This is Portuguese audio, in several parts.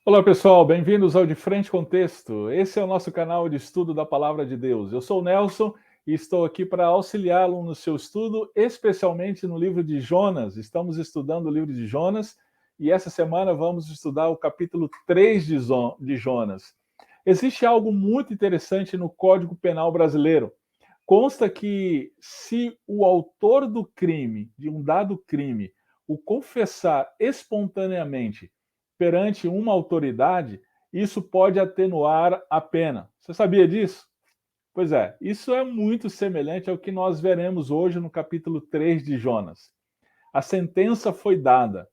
Olá pessoal, bem-vindos ao De Frente com Texto. Esse é o nosso canal de estudo da Palavra de Deus. Eu sou o Nelson e estou aqui para auxiliá-lo no seu estudo, especialmente no livro de Jonas. Estamos estudando o livro de Jonas e essa semana vamos estudar o capítulo 3 de Jonas. Existe algo muito interessante no Código Penal brasileiro. Consta que se o autor do crime, de um dado crime, o confessar espontaneamente perante uma autoridade, isso pode atenuar a pena. Você sabia disso? Pois é, isso é muito semelhante ao que nós veremos hoje no capítulo 3 de Jonas. A sentença foi dada.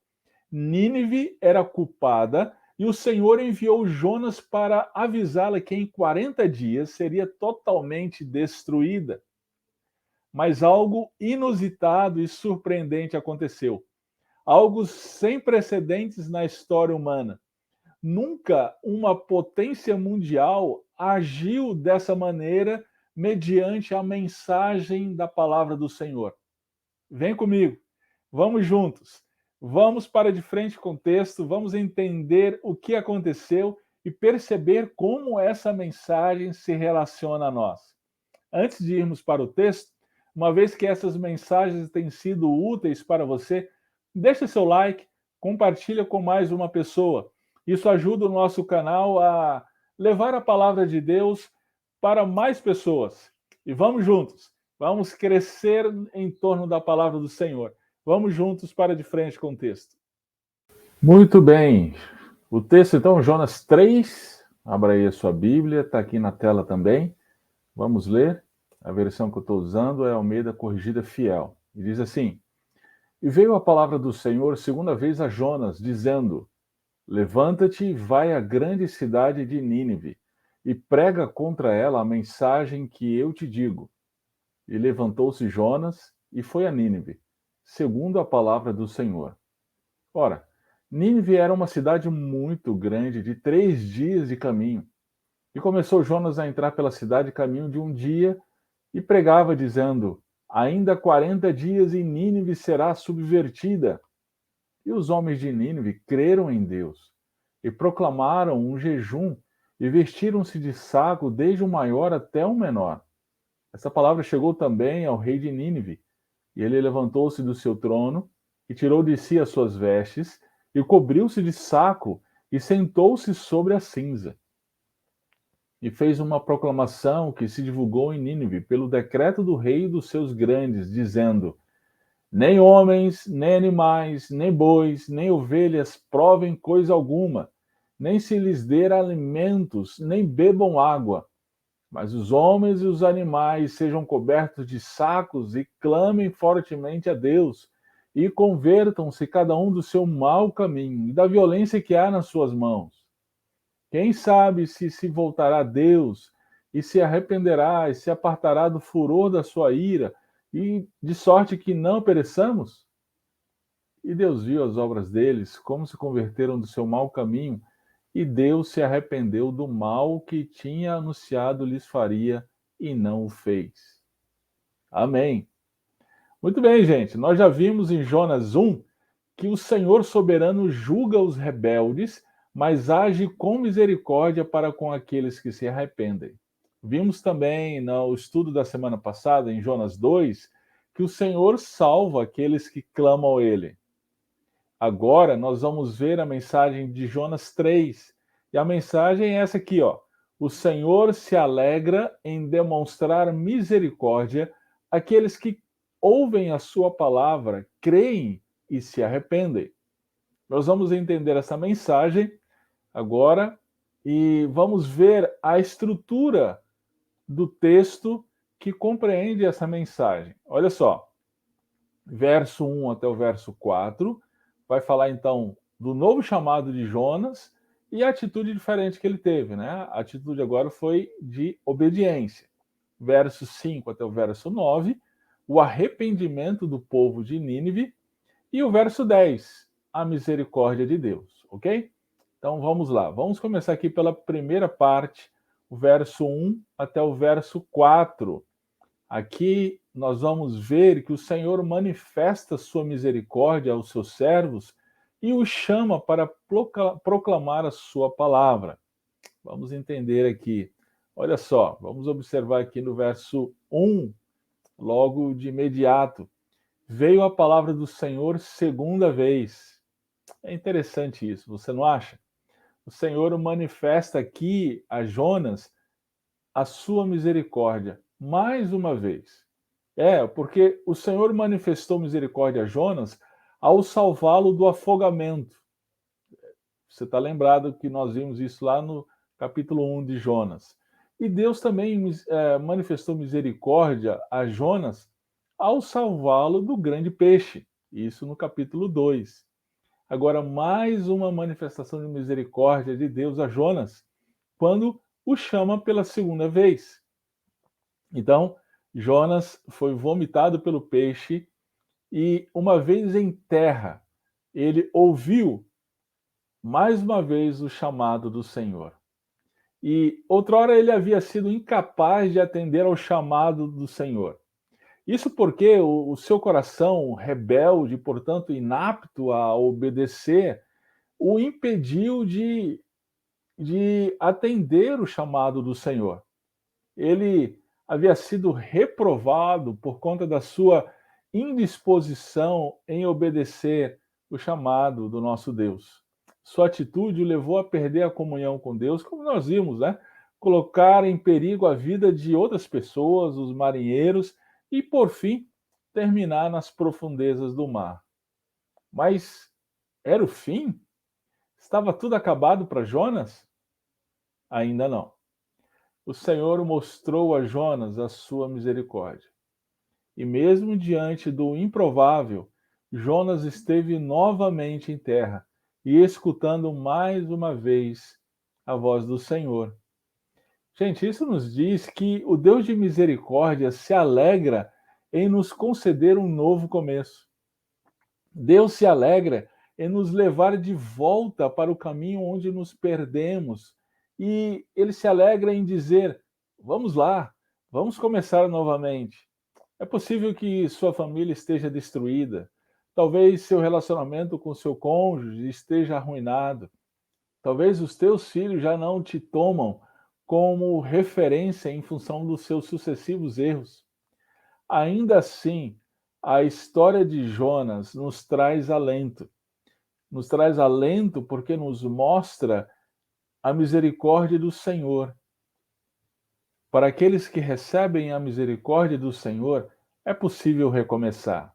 Nínive era culpada e o Senhor enviou Jonas para avisá-la que em 40 dias seria totalmente destruída. Mas algo inusitado e surpreendente aconteceu. Algo sem precedentes na história humana. Nunca uma potência mundial agiu dessa maneira mediante a mensagem da palavra do Senhor. Vem comigo, vamos juntos. Vamos para de frente com o texto, vamos entender o que aconteceu e perceber como essa mensagem se relaciona a nós. Antes de irmos para o texto, uma vez que essas mensagens têm sido úteis para você, deixa seu like, compartilha com mais uma pessoa. Isso ajuda o nosso canal a levar a palavra de Deus para mais pessoas. E vamos juntos, vamos crescer em torno da palavra do Senhor. Vamos juntos para de frente com o texto. Muito bem. O texto, então, Jonas 3. Abra aí a sua Bíblia, está aqui na tela também. Vamos ler. A versão que eu estou usando é a Almeida Corrigida Fiel. E diz assim: E veio a palavra do Senhor segunda vez a Jonas, dizendo: Levanta-te e vai à grande cidade de Nínive, e prega contra ela a mensagem que eu te digo. E levantou-se Jonas e foi a Nínive, segundo a palavra do Senhor. Ora, Nínive era uma cidade muito grande, de 3 dias de caminho. E começou Jonas a entrar pela cidade caminho de um dia, e pregava, dizendo: Ainda 40 dias e Nínive será subvertida. E os homens de Nínive creram em Deus, e proclamaram um jejum, e vestiram-se de saco, desde o maior até o menor. Essa palavra chegou também ao rei de Nínive, e ele levantou-se do seu trono, e tirou de si as suas vestes, e cobriu-se de saco, e sentou-se sobre a cinza. E fez uma proclamação que se divulgou em Nínive pelo decreto do rei e dos seus grandes, dizendo: Nem homens, nem animais, nem bois, nem ovelhas provem coisa alguma, nem se lhes dê alimentos, nem bebam água. Mas os homens e os animais sejam cobertos de sacos e clamem fortemente a Deus, e convertam-se cada um do seu mau caminho e da violência que há nas suas mãos. Quem sabe se voltará a Deus e se arrependerá e se apartará do furor da sua ira, e de sorte que não pereçamos? E Deus viu as obras deles, como se converteram do seu mau caminho, e Deus se arrependeu do mal que tinha anunciado lhes faria, e não o fez. Amém. Muito bem, gente. Nós já vimos em Jonas 1 que o Senhor soberano julga os rebeldes, mas age com misericórdia para com aqueles que se arrependem. Vimos também no estudo da semana passada, em Jonas 2, que o Senhor salva aqueles que clamam a Ele. Agora nós vamos ver a mensagem de Jonas 3. E a mensagem é essa aqui, ó. O Senhor se alegra em demonstrar misericórdia àqueles que ouvem a sua palavra, creem e se arrependem. Nós vamos entender essa mensagem agora e vamos ver a estrutura do texto que compreende essa mensagem. Olha só, verso 1 até o verso 4 vai falar então do novo chamado de Jonas e a atitude diferente que ele teve, né? A atitude agora foi de obediência. Verso 5 até o verso 9, o arrependimento do povo de Nínive, e o verso 10, a misericórdia de Deus, ok? Então vamos lá, vamos começar aqui pela primeira parte, o verso 1 até o verso 4. Aqui nós vamos ver que o Senhor manifesta sua misericórdia aos seus servos, e o chama para proclamar a sua palavra. Vamos entender aqui. Olha só, vamos observar aqui no verso 1, logo de imediato. Veio a palavra do Senhor segunda vez. É interessante isso, você não acha? O Senhor manifesta aqui a Jonas a sua misericórdia mais uma vez. Porque o Senhor manifestou misericórdia a Jonas ao salvá-lo do afogamento. Você está lembrado que nós vimos isso lá no capítulo 1 de Jonas. E Deus também manifestou misericórdia a Jonas ao salvá-lo do grande peixe. Isso no capítulo 2. Agora, mais uma manifestação de misericórdia de Deus a Jonas, quando o chama pela segunda vez. Então, Jonas foi vomitado pelo peixe e, uma vez em terra, ele ouviu mais uma vez o chamado do Senhor. E outrora ele havia sido incapaz de atender ao chamado do Senhor. Isso porque o seu coração rebelde, portanto inapto a obedecer, o impediu de atender o chamado do Senhor. Ele havia sido reprovado por conta da sua indisposição em obedecer o chamado do nosso Deus. Sua atitude o levou a perder a comunhão com Deus, como nós vimos, né? Colocar em perigo a vida de outras pessoas, os marinheiros, e, por fim, terminar nas profundezas do mar. Mas era o fim? Estava tudo acabado para Jonas? Ainda não. O Senhor mostrou a Jonas a sua misericórdia. E mesmo diante do improvável, Jonas esteve novamente em terra e escutando mais uma vez a voz do Senhor. Gente, isso nos diz que o Deus de misericórdia se alegra em nos conceder um novo começo. Deus se alegra em nos levar de volta para o caminho onde nos perdemos. E ele se alegra em dizer: vamos lá, vamos começar novamente. É possível que sua família esteja destruída. Talvez seu relacionamento com seu cônjuge esteja arruinado. Talvez os teus filhos já não te tomam como referência em função dos seus sucessivos erros. Ainda assim, a história de Jonas nos traz alento. Nos traz alento porque nos mostra a misericórdia do Senhor. Para aqueles que recebem a misericórdia do Senhor, é possível recomeçar.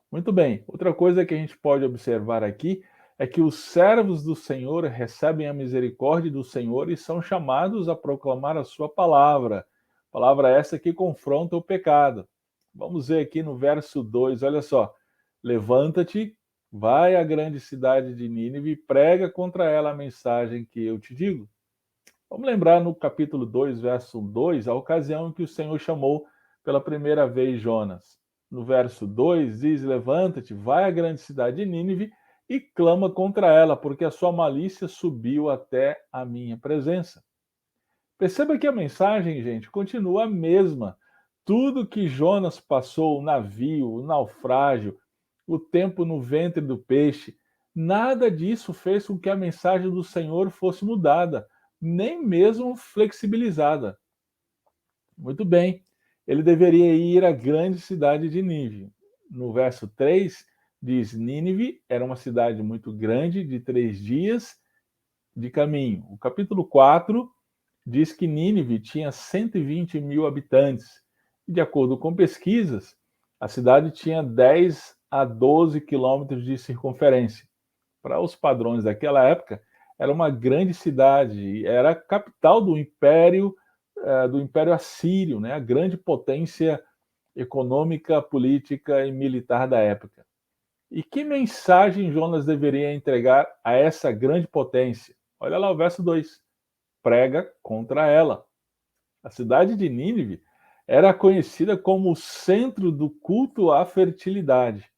Muito bem, outra coisa que a gente pode observar aqui é que os servos do Senhor recebem a misericórdia do Senhor e são chamados a proclamar a sua palavra. Palavra essa que confronta o pecado. Vamos ver aqui no verso 2, olha só. Levanta-te, vai à grande cidade de Nínive e prega contra ela a mensagem que eu te digo. Vamos lembrar no capítulo 2, verso 2, a ocasião em que o Senhor chamou pela primeira vez Jonas. No verso 2 diz: levanta-te, vai à grande cidade de Nínive e clama contra ela, porque a sua malícia subiu até a minha presença. Perceba que a mensagem, gente, continua a mesma. Tudo que Jonas passou, o navio, o naufrágio, o tempo no ventre do peixe, nada disso fez com que a mensagem do Senhor fosse mudada, nem mesmo flexibilizada. Muito bem, ele deveria ir à grande cidade de Nínive. No verso 3, diz: Nínive era uma cidade muito grande, de 3 dias de caminho. O capítulo 4 diz que Nínive tinha 120 mil habitantes. E, de acordo com pesquisas, a cidade tinha 10 a 12 quilômetros de circunferência. Para os padrões daquela época, era uma grande cidade, era a capital do Império Assírio, né? A grande potência econômica, política e militar da época. E que mensagem Jonas deveria entregar a essa grande potência? Olha lá o verso 2. Prega contra ela. A cidade de Nínive era conhecida como o centro do culto à fertilidade.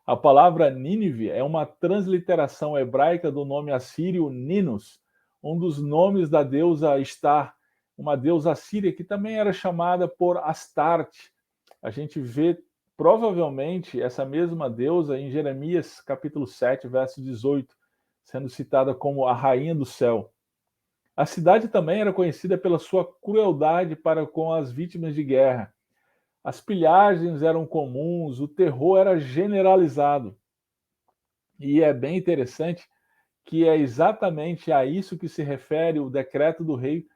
A palavra Nínive é uma transliteração hebraica do nome assírio Ninus, um dos nomes da deusa Estar, uma deusa assíria que também era chamada por Astarte. A gente vê Provavelmente essa mesma deusa em Jeremias capítulo 7, verso 18, sendo citada como a rainha do céu. A cidade também era conhecida pela sua crueldade para com as vítimas de guerra. As pilhagens eram comuns, o terror era generalizado. E é bem interessante que é exatamente a isso que se refere o decreto do rei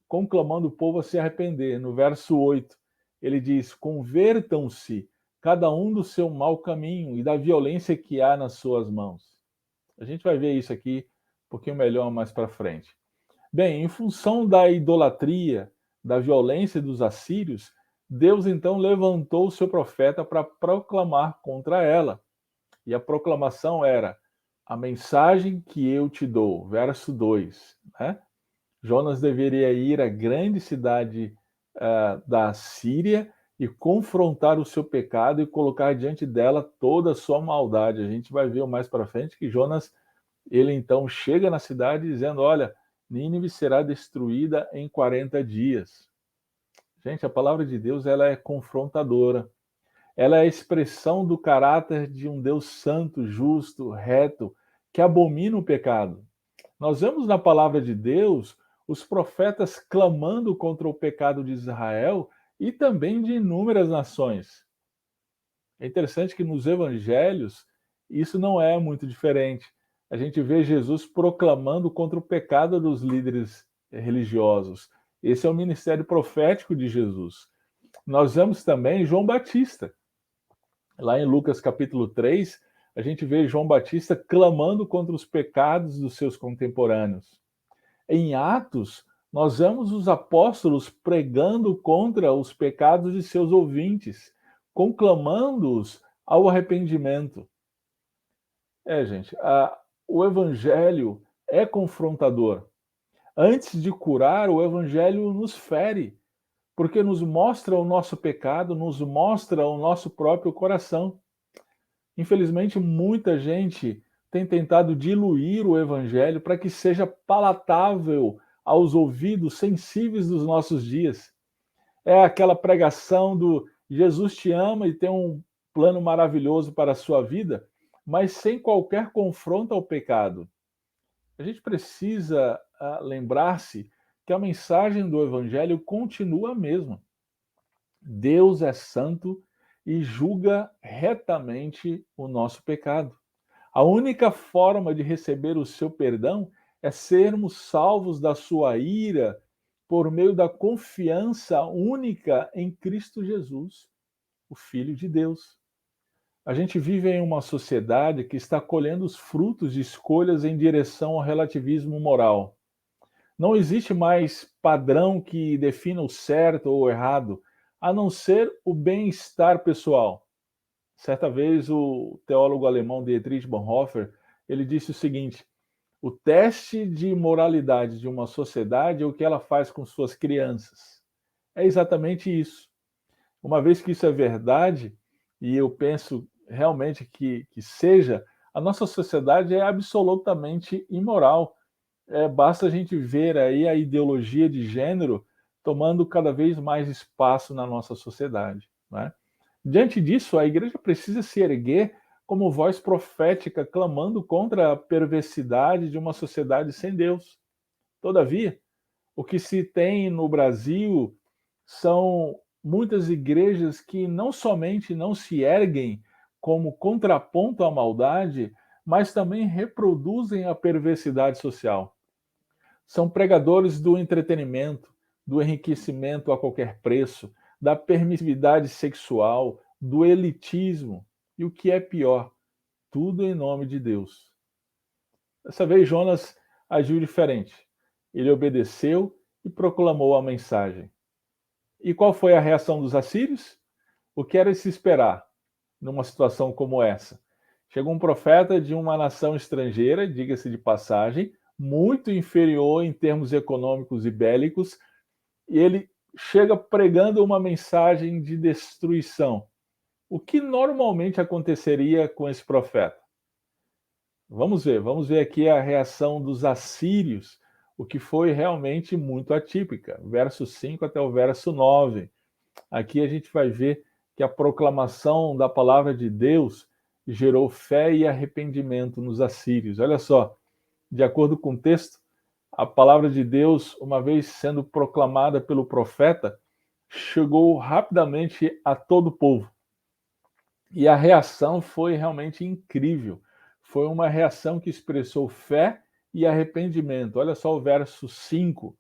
conclamando o povo a se arrepender. No verso 8, ele diz: convertam-se, cada um do seu mau caminho e da violência que há nas suas mãos. A gente vai ver isso aqui um pouquinho melhor mais para frente. Bem, em função da idolatria, da violência dos assírios, Deus então levantou o seu profeta para proclamar contra ela. E a proclamação era: a mensagem que eu te dou, verso 2, né? Jonas deveria ir à grande cidade da Síria e confrontar o seu pecado e colocar diante dela toda a sua maldade. A gente vai ver mais para frente que Jonas, ele então chega na cidade dizendo: olha, Nínive será destruída em 40 dias. Gente, a palavra de Deus, ela é confrontadora. Ela é a expressão do caráter de um Deus santo, justo, reto, que abomina o pecado. Nós vemos na palavra de Deus os profetas clamando contra o pecado de Israel e também de inúmeras nações. É interessante que nos evangelhos isso não é muito diferente. A gente vê Jesus proclamando contra o pecado dos líderes religiosos. Esse é o ministério profético de Jesus. Nós vemos também João Batista. Lá em Lucas capítulo 3, a gente vê João Batista clamando contra os pecados dos seus contemporâneos. Em Atos, nós vemos os apóstolos pregando contra os pecados de seus ouvintes, conclamando-os ao arrependimento. Gente, o evangelho é confrontador. Antes de curar, o evangelho nos fere, porque nos mostra o nosso pecado, nos mostra o nosso próprio coração. Infelizmente, muita gente tem tentado diluir o evangelho para que seja palatável aos ouvidos sensíveis dos nossos dias. É aquela pregação do Jesus te ama e tem um plano maravilhoso para a sua vida, mas sem qualquer confronto ao pecado. A gente precisa lembrar-se que a mensagem do evangelho continua a mesma. Deus é santo e julga retamente o nosso pecado. A única forma de receber o seu perdão é sermos salvos da sua ira por meio da confiança única em Cristo Jesus, o Filho de Deus. A gente vive em uma sociedade que está colhendo os frutos de escolhas em direção ao relativismo moral. Não existe mais padrão que defina o certo ou o errado, a não ser o bem-estar pessoal. Certa vez o teólogo alemão Dietrich Bonhoeffer, ele disse o seguinte: o teste de moralidade de uma sociedade é o que ela faz com suas crianças. É exatamente isso. Uma vez que isso é verdade, e eu penso realmente que seja, a nossa sociedade é absolutamente imoral. Basta a gente ver aí a ideologia de gênero tomando cada vez mais espaço na nossa sociedade, né? Diante disso, a igreja precisa se erguer como voz profética, clamando contra a perversidade de uma sociedade sem Deus. Todavia, o que se tem no Brasil são muitas igrejas que não somente não se erguem como contraponto à maldade, mas também reproduzem a perversidade social. São pregadores do entretenimento, do enriquecimento a qualquer preço, da permissividade sexual, do elitismo e o que é pior, tudo em nome de Deus. Dessa vez Jonas agiu diferente. Ele obedeceu e proclamou a mensagem. E qual foi a reação dos assírios? O que era de se esperar numa situação como essa? Chegou um profeta de uma nação estrangeira, diga-se de passagem, muito inferior em termos econômicos e bélicos, e ele chega pregando uma mensagem de destruição. O que normalmente aconteceria com esse profeta? Vamos ver aqui a reação dos assírios, o que foi realmente muito atípica. Verso 5 até o verso 9. Aqui a gente vai ver que a proclamação da palavra de Deus gerou fé e arrependimento nos assírios. Olha só, de acordo com o texto, a palavra de Deus, uma vez sendo proclamada pelo profeta, chegou rapidamente a todo o povo. E a reação foi realmente incrível. Foi uma reação que expressou fé e arrependimento. Olha só o verso 5.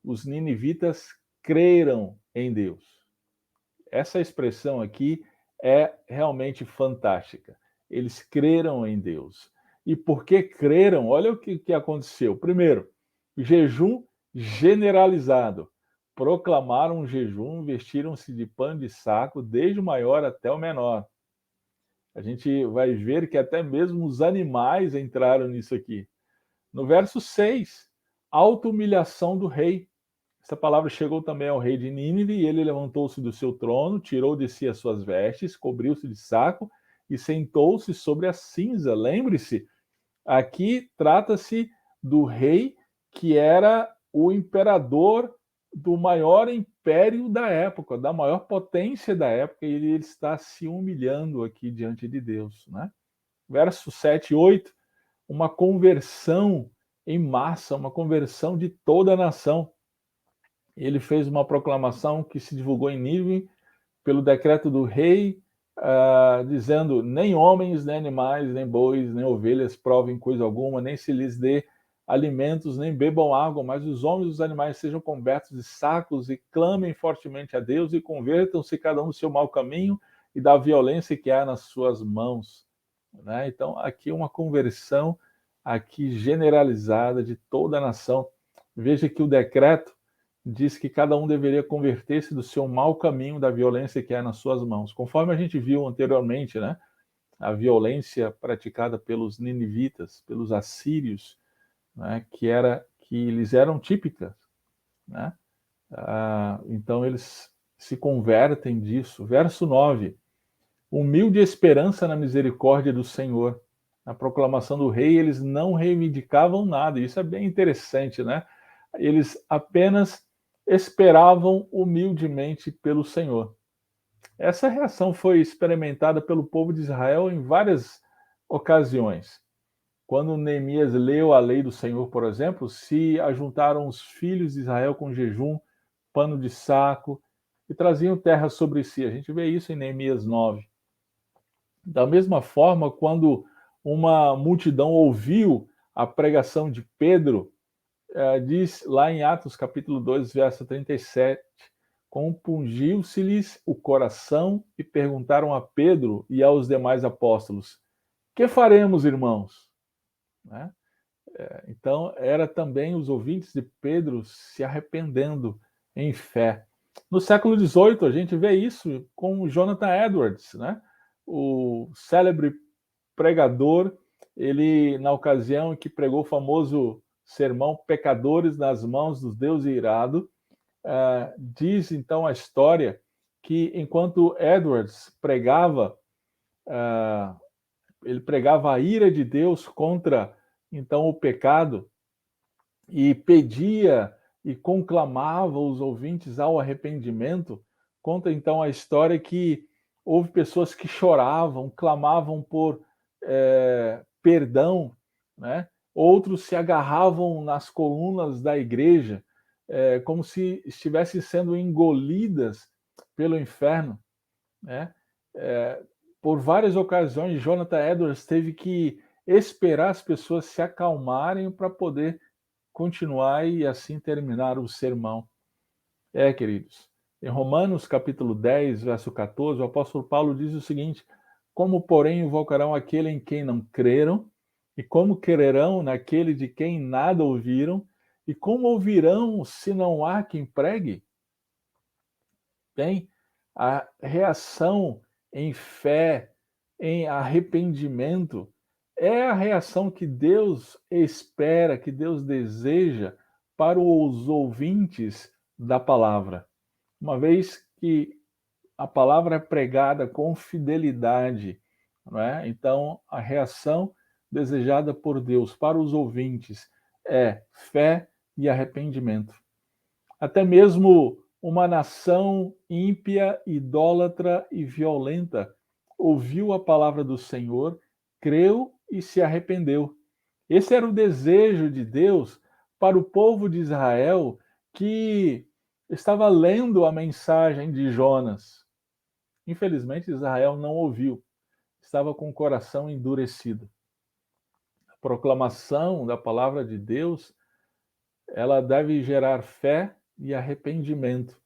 Os ninivitas creram em Deus. Essa expressão aqui é realmente fantástica. Eles creram em Deus. E porque creram, olha o que aconteceu. Primeiro, jejum generalizado. Proclamaram um jejum, vestiram-se de pano de saco, desde o maior até o menor. A gente vai ver que até mesmo os animais entraram nisso aqui. No verso 6, auto-humilhação do rei. Essa palavra chegou também ao rei de Nínive, e ele levantou-se do seu trono, tirou de si as suas vestes, cobriu-se de saco e sentou-se sobre a cinza. Lembre-se, aqui trata-se do rei que era o imperador do maior império da época, da maior potência da época, e ele está se humilhando aqui diante de Deus, né? Verso 7 e 8, uma conversão em massa, uma conversão de toda a nação. Ele fez uma proclamação que se divulgou em Nínive pelo decreto do rei, dizendo: nem homens, nem animais, nem bois, nem ovelhas provem coisa alguma, nem se lhes dê alimentos, nem bebam água, mas os homens e os animais sejam cobertos de sacos e clamem fortemente a Deus e convertam-se cada um do seu mau caminho e da violência que há nas suas mãos. Né? Então, aqui uma conversão aqui generalizada de toda a nação. Veja que o decreto diz que cada um deveria converter-se do seu mau caminho, da violência que há nas suas mãos. Conforme a gente viu anteriormente, né? A violência praticada pelos ninivitas, pelos assírios, né? Que eles eram típicas, né? Então eles se convertem disso. Verso 9. Humilde esperança na misericórdia do Senhor. Na proclamação do rei, eles não reivindicavam nada. Isso é bem interessante, né? Eles apenas esperavam humildemente pelo Senhor. Essa reação foi experimentada pelo povo de Israel em várias ocasiões. Quando Neemias leu a lei do Senhor, por exemplo, se ajuntaram os filhos de Israel com jejum, pano de saco e traziam terra sobre si. A gente vê isso em Neemias 9. Da mesma forma, quando uma multidão ouviu a pregação de Pedro, diz lá em Atos capítulo 2, verso 37, compungiu-se-lhes o coração e perguntaram a Pedro e aos demais apóstolos: que faremos, irmãos? Né? Então, era também os ouvintes de Pedro se arrependendo em fé. No século XVIII, a gente vê isso com Jonathan Edwards, né? O célebre pregador, ele, na ocasião em que pregou o famoso sermão Pecadores nas mãos dos Deus irado, diz então a história que enquanto Edwards pregava, ele pregava a ira de Deus contra então o pecado e pedia e conclamava os ouvintes ao arrependimento. Conta então a história que houve pessoas que choravam, clamavam por perdão, né? Outros se agarravam nas colunas da igreja, como se estivessem sendo engolidas pelo inferno, né? Por várias ocasiões, Jonathan Edwards teve que esperar as pessoas se acalmarem para poder continuar e assim terminar o sermão. Queridos, em Romanos capítulo 10, verso 14, o apóstolo Paulo diz o seguinte: como, porém, invocarão aquele em quem não creram? E como crerão naquele de quem nada ouviram? E como ouvirão se não há quem pregue? Bem, a reação em fé, em arrependimento, é a reação que Deus espera, que Deus deseja para os ouvintes da palavra. Uma vez que a palavra é pregada com fidelidade, não é? Então, a reação desejada por Deus para os ouvintes é fé e arrependimento. Até mesmo uma nação ímpia, idólatra e violenta ouviu a palavra do Senhor, creu e se arrependeu. Esse era o desejo de Deus para o povo de Israel que estava lendo a mensagem de Jonas. Infelizmente, Israel não ouviu, estava com o coração endurecido. A proclamação da palavra de Deus, ela deve gerar fé e arrependimento,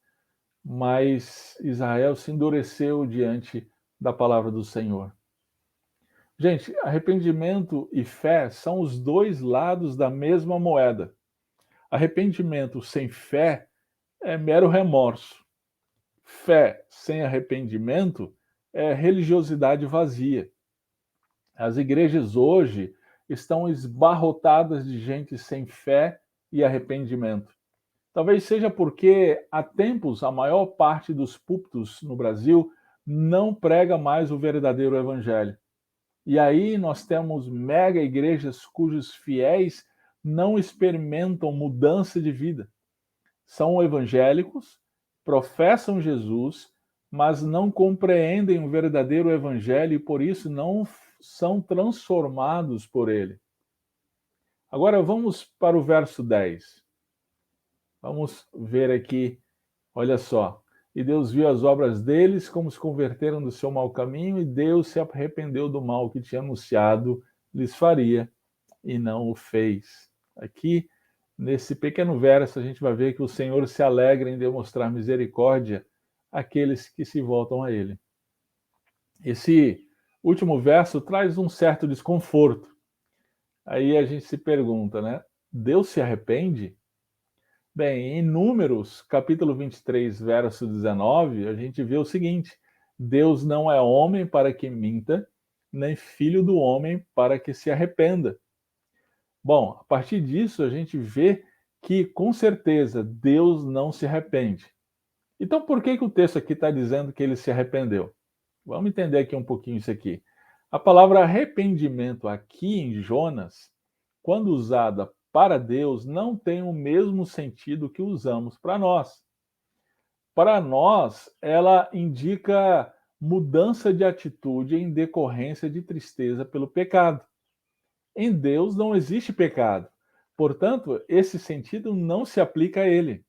mas Israel se endureceu diante da palavra do Senhor. Gente, arrependimento e fé são os dois lados da mesma moeda. Arrependimento sem fé é mero remorso. Fé sem arrependimento é religiosidade vazia. As igrejas hoje estão esbarrotadas de gente sem fé e arrependimento. Talvez seja porque há tempos a maior parte dos púlpitos no Brasil não prega mais o verdadeiro evangelho. E aí nós temos mega igrejas cujos fiéis não experimentam mudança de vida. São evangélicos, professam Jesus, mas não compreendem o verdadeiro evangelho e por isso não são transformados por ele. Agora vamos para o verso 10. Vamos ver aqui, olha só. E Deus viu as obras deles, como se converteram do seu mau caminho, e Deus se arrependeu do mal que tinha anunciado lhes faria, e não o fez. Aqui, nesse pequeno verso, a gente vai ver que o Senhor se alegra em demonstrar misericórdia àqueles que se voltam a Ele. Esse último verso traz um certo desconforto. Aí a gente se pergunta, né? Deus se arrepende? Bem, em Números, capítulo 23, verso 19, a gente vê o seguinte: Deus não é homem para que minta, nem filho do homem para que se arrependa. Bom, a partir disso a gente vê que, com certeza, Deus não se arrepende. Então, por que o texto aqui está dizendo que ele se arrependeu? Vamos entender aqui um pouquinho isso aqui. A palavra arrependimento aqui em Jonas, quando usada para Deus, não tem o mesmo sentido que usamos para nós. Para nós, ela indica mudança de atitude em decorrência de tristeza pelo pecado. Em Deus não existe pecado. Portanto, esse sentido não se aplica a ele.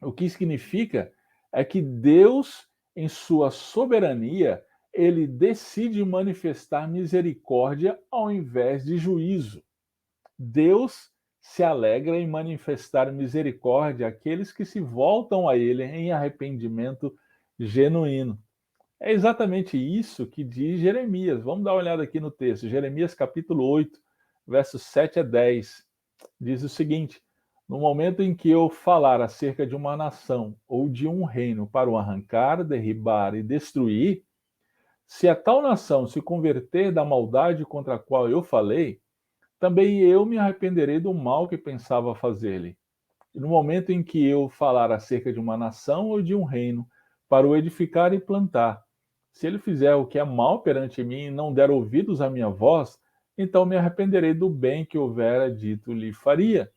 O que significa é que Deus, em sua soberania, ele decide manifestar misericórdia ao invés de juízo. Deus se alegra em manifestar misericórdia àqueles que se voltam a ele em arrependimento genuíno. É exatamente isso que diz Jeremias. Vamos dar uma olhada aqui no texto. Jeremias capítulo 8, versos 7 a 10. Diz o seguinte: no momento em que eu falar acerca de uma nação ou de um reino para o arrancar, derribar e destruir, se a tal nação se converter da maldade contra a qual eu falei, também eu me arrependerei do mal que pensava fazer-lhe. E no momento em que eu falar acerca de uma nação ou de um reino, para o edificar e plantar, se ele fizer o que é mal perante mim e não der ouvidos à minha voz, então me arrependerei do bem que houvera dito lhe faria.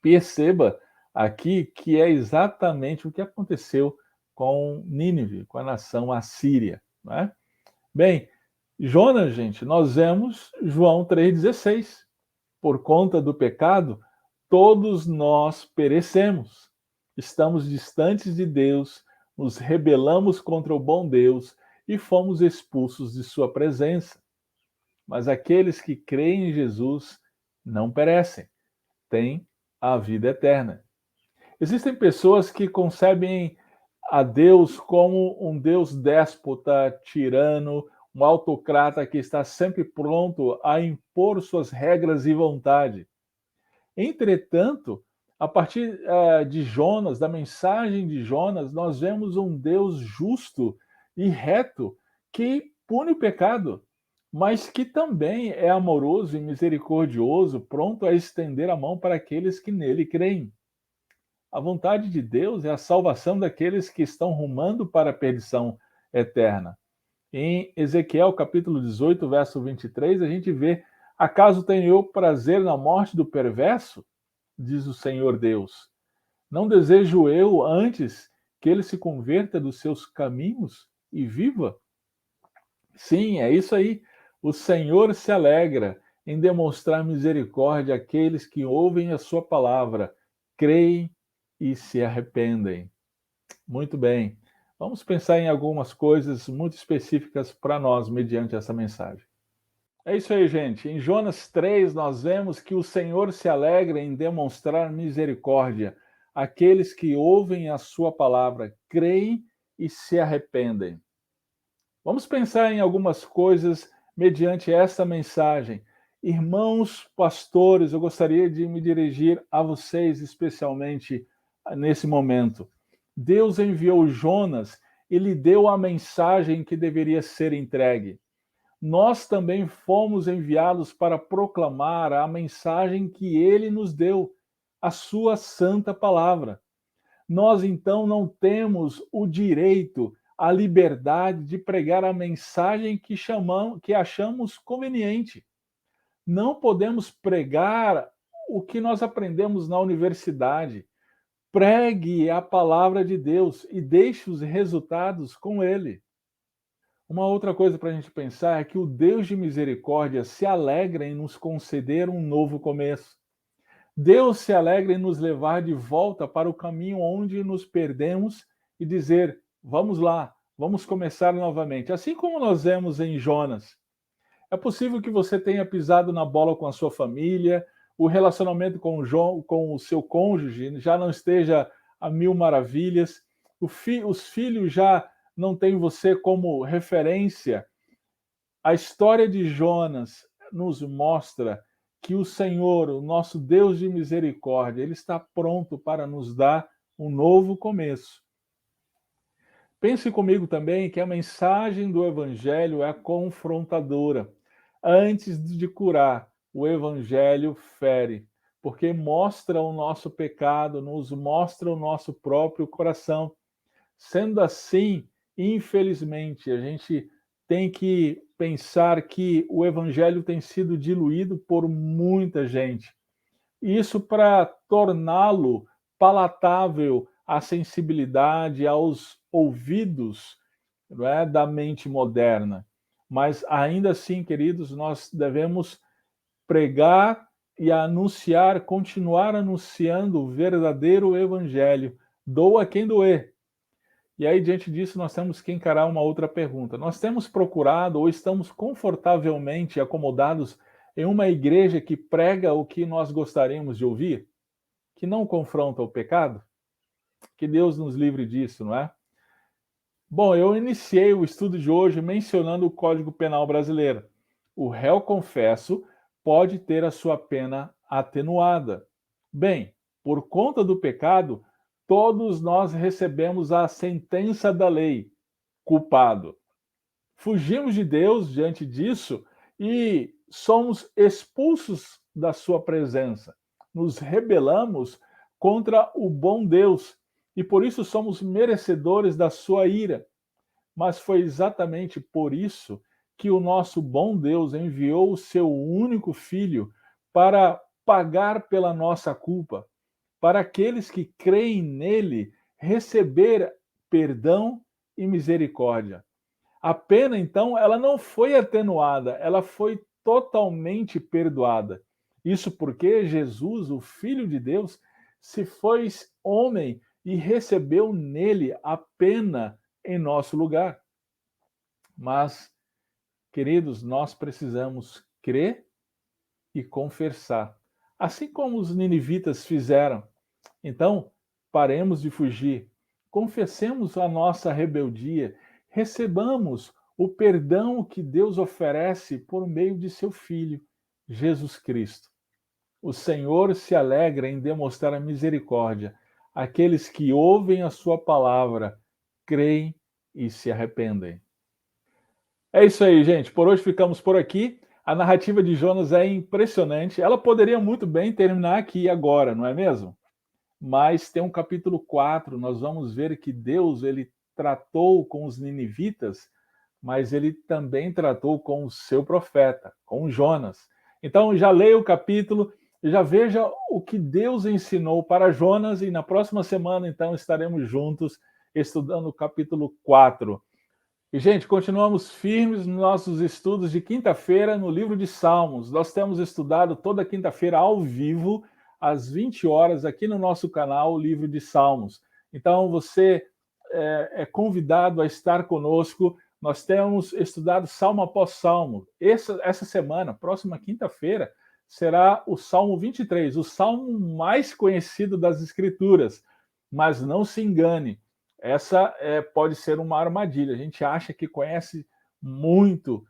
Perceba aqui que é exatamente o que aconteceu com Nínive, com a nação assíria. Não é? Bem, Jonas, gente, nós vemos João 3,16. Por conta do pecado, todos nós perecemos. Estamos distantes de Deus, nos rebelamos contra o bom Deus e fomos expulsos de sua presença. Mas aqueles que creem em Jesus não perecem, têm a vida eterna. Existem pessoas que concebem a Deus como um Deus déspota, tirano, um autocrata que está sempre pronto a impor suas regras e vontade. Entretanto, a partir de Jonas, da mensagem de Jonas, nós vemos um Deus justo e reto que pune o pecado, mas que também é amoroso e misericordioso, pronto a estender a mão para aqueles que nele creem. A vontade de Deus é a salvação daqueles que estão rumando para a perdição eterna. Em Ezequiel capítulo 18, verso 23, a gente vê: acaso tenho eu prazer na morte do perverso? Diz o Senhor Deus. Não desejo eu antes que ele se converta dos seus caminhos e viva? Sim, é isso aí. O Senhor se alegra em demonstrar misericórdia àqueles que ouvem a sua palavra, creem e se arrependem. Muito bem. Vamos pensar em algumas coisas muito específicas para nós mediante essa mensagem. É isso aí, gente. Em Jonas 3, nós vemos que o Senhor se alegra em demonstrar misericórdia àqueles que ouvem a sua palavra, creem e se arrependem. Vamos pensar em algumas coisas mediante esta mensagem. Irmãos pastores, eu gostaria de me dirigir a vocês especialmente nesse momento. Deus enviou Jonas e lhe deu a mensagem que deveria ser entregue. Nós também fomos enviados para proclamar a mensagem que ele nos deu, a sua santa palavra. Nós então não temos o direito, a liberdade de pregar a mensagem que achamos conveniente. Não podemos pregar o que nós aprendemos na universidade. Pregue a palavra de Deus e deixe os resultados com ele. Uma outra coisa para a gente pensar é que o Deus de misericórdia se alegra em nos conceder um novo começo. Deus se alegra em nos levar de volta para o caminho onde nos perdemos e dizer: vamos lá, vamos começar novamente. Assim como nós vemos em Jonas. É possível que você tenha pisado na bola com a sua família, o relacionamento com o seu cônjuge já não esteja a mil maravilhas, os filhos já não têm você como referência. A história de Jonas nos mostra que o Senhor, o nosso Deus de misericórdia, ele está pronto para nos dar um novo começo. Pense comigo também que a mensagem do Evangelho é confrontadora. Antes de curar, o Evangelho fere, porque mostra o nosso pecado, nos mostra o nosso próprio coração. Sendo assim, infelizmente, a gente tem que pensar que o Evangelho tem sido diluído por muita gente. Isso para torná-lo palatável à sensibilidade, aos ouvidos, não é, da mente moderna. Mas ainda assim, queridos, nós devemos pregar e anunciar, continuar anunciando o verdadeiro evangelho. Doa quem doer. E aí, diante disso, nós temos que encarar uma outra pergunta. Nós temos procurado ou estamos confortavelmente acomodados em uma igreja que prega o que nós gostaríamos de ouvir? Que não confronta o pecado? Que Deus nos livre disso, não é? Bom, eu iniciei o estudo de hoje mencionando o Código Penal brasileiro. O réu confesso pode ter a sua pena atenuada. Bem, por conta do pecado, todos nós recebemos a sentença da lei, culpado. Fugimos de Deus diante disso e somos expulsos da sua presença. Nos rebelamos contra o bom Deus e por isso somos merecedores da sua ira. Mas foi exatamente por isso que o nosso bom Deus enviou o seu único filho para pagar pela nossa culpa, para aqueles que creem nele receber perdão e misericórdia. A pena, então, ela não foi atenuada, ela foi totalmente perdoada. Isso porque Jesus, o Filho de Deus, se fez homem e recebeu nele a pena em nosso lugar. Mas, queridos, nós precisamos crer e confessar, assim como os ninivitas fizeram. Então, paremos de fugir, confessemos a nossa rebeldia, recebamos o perdão que Deus oferece por meio de seu Filho, Jesus Cristo. O Senhor se alegra em demonstrar a misericórdia àqueles que ouvem a sua palavra, creem e se arrependem. É isso aí, gente. Por hoje ficamos por aqui. A narrativa de Jonas é impressionante. Ela poderia muito bem terminar aqui agora, não é mesmo? Mas tem um capítulo 4, nós vamos ver que Deus ele tratou com os ninivitas, mas ele também tratou com o seu profeta, com Jonas. Então já leia o capítulo já veja o que Deus ensinou para Jonas e na próxima semana, então, estaremos juntos estudando o capítulo 4. E, gente, continuamos firmes nos nossos estudos de quinta-feira no livro de Salmos. Nós temos estudado toda quinta-feira ao vivo, às 20 horas, aqui no nosso canal, o livro de Salmos. Então, você é convidado a estar conosco. Nós temos estudado salmo após salmo. Essa semana, próxima quinta-feira, será o Salmo 23, o salmo mais conhecido das Escrituras. Mas não se engane, essa pode ser uma armadilha. A gente acha que conhece muito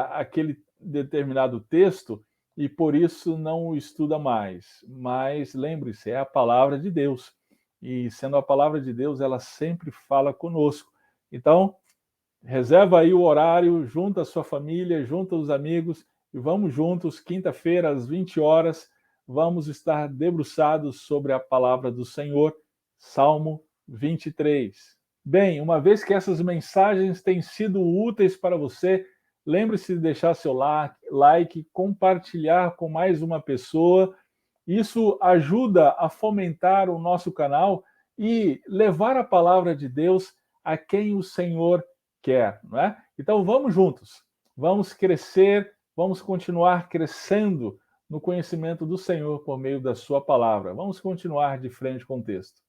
aquele determinado texto e por isso não o estuda mais. Mas lembre-se, é a palavra de Deus. E sendo a palavra de Deus, ela sempre fala conosco. Então, reserva aí o horário, junta a sua família, junta os amigos e vamos juntos, quinta-feira, às 20 horas, vamos estar debruçados sobre a palavra do Senhor, Salmo 23. Bem, uma vez que essas mensagens têm sido úteis para você, lembre-se de deixar seu like, compartilhar com mais uma pessoa. Isso ajuda a fomentar o nosso canal e levar a palavra de Deus a quem o Senhor quer, não é? Então vamos juntos, vamos crescer, vamos continuar crescendo no conhecimento do Senhor por meio da sua palavra. Vamos continuar de frente com o texto.